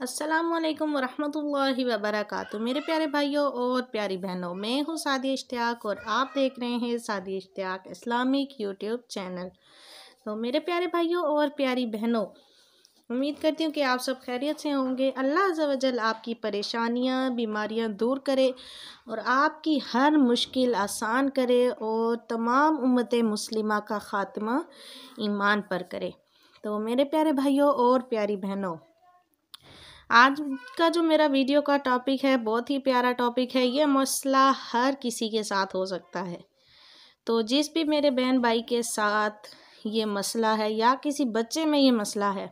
अस्सलामुअलैकुम वरहमतुल्लाहि वबरकातुहू। मेरे प्यारे भाइयों और प्यारी बहनों, मैं हूँ सादिया इश्तियाक और आप देख रहे हैं Sadia Ishtiaq Islamic YouTube channel. तो मेरे प्यारे भाइयों और प्यारी बहनों, उम्मीद करती हूँ कि आप सब खैरियत से होंगे। अल्लाह अज़्ज़ा वजल आपकी परेशानियाँ बीमारियाँ दूर करे और आपकी हर मुश्किल आसान करे और तमाम उम्मत मुस्लिमा का ख़ात्मा ईमान पर करे। तो मेरे प्यारे भाइयों और प्यारी बहनों, आज का जो मेरा वीडियो का टॉपिक है बहुत ही प्यारा टॉपिक है। ये मसला हर किसी के साथ हो सकता है। तो जिस भी मेरे बहन भाई के साथ ये मसला है या किसी बच्चे में ये मसला है,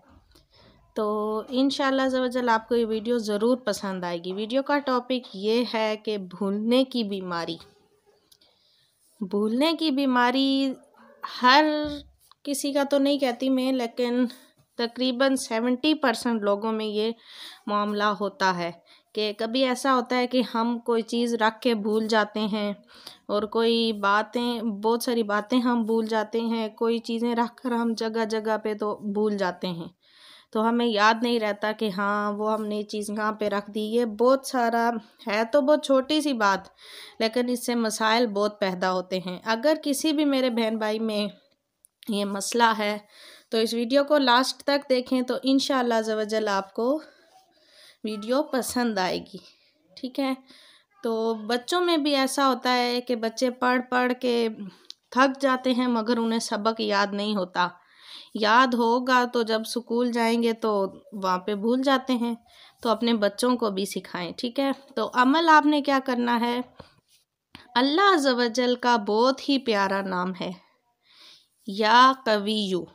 तो इंशाअल्लाह ज़वजल आपको ये वीडियो ज़रूर पसंद आएगी। वीडियो का टॉपिक ये है कि भूलने की बीमारी। भूलने की बीमारी हर किसी का तो नहीं कहती मैं, लेकिन तकरीबन 70% लोगों में ये मामला होता है कि कभी ऐसा होता है कि हम कोई चीज़ रख के भूल जाते हैं और कोई बातें, बहुत सारी बातें हम भूल जाते हैं। कोई चीज़ें रख कर हम जगह जगह पे तो भूल जाते हैं, तो हमें याद नहीं रहता कि हाँ वो हमने ये चीज़ कहाँ पे रख दी। ये बहुत सारा है, तो बहुत छोटी सी बात, लेकिन इससे मसाइल बहुत पैदा होते हैं। अगर किसी भी मेरे बहन भाई में ये मसला है तो इस वीडियो को लास्ट तक देखें, तो इंशाअल्लाह ज़वजल आपको वीडियो पसंद आएगी। ठीक है। तो बच्चों में भी ऐसा होता है कि बच्चे पढ़ पढ़ के थक जाते हैं मगर उन्हें सबक याद नहीं होता। याद होगा तो जब स्कूल जाएंगे तो वहाँ पे भूल जाते हैं। तो अपने बच्चों को भी सिखाएं। ठीक है। तो अमल आपने क्या करना है, अल्लाह अज़्ज़ा वजल का बहुत ही प्यारा नाम है या कवियु।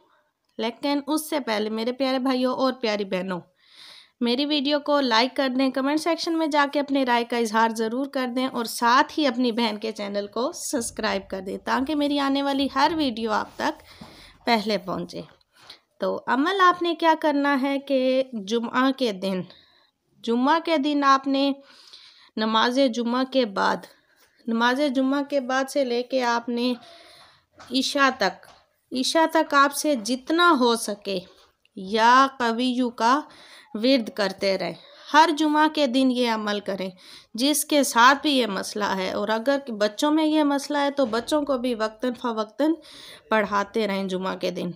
लेकिन उससे पहले मेरे प्यारे भाइयों और प्यारी बहनों, मेरी वीडियो को लाइक कर दें, कमेंट सेक्शन में जाके अपने राय का इजहार ज़रूर कर दें और साथ ही अपनी बहन के चैनल को सब्सक्राइब कर दें ताकि मेरी आने वाली हर वीडियो आप तक पहले पहुंचे। तो अमल आपने क्या करना है कि जुम्मा के दिन आपने नमाज जुम्मा के बाद से लेके आपने ईशा तक आपसे जितना हो सके या कवियु का विर्द करते रहें। हर जुमा के दिन ये अमल करें जिसके साथ भी ये मसला है। और अगर बच्चों में ये मसला है तो बच्चों को भी वक्तन फ़वक्तन पढ़ाते रहें जुमा के दिन।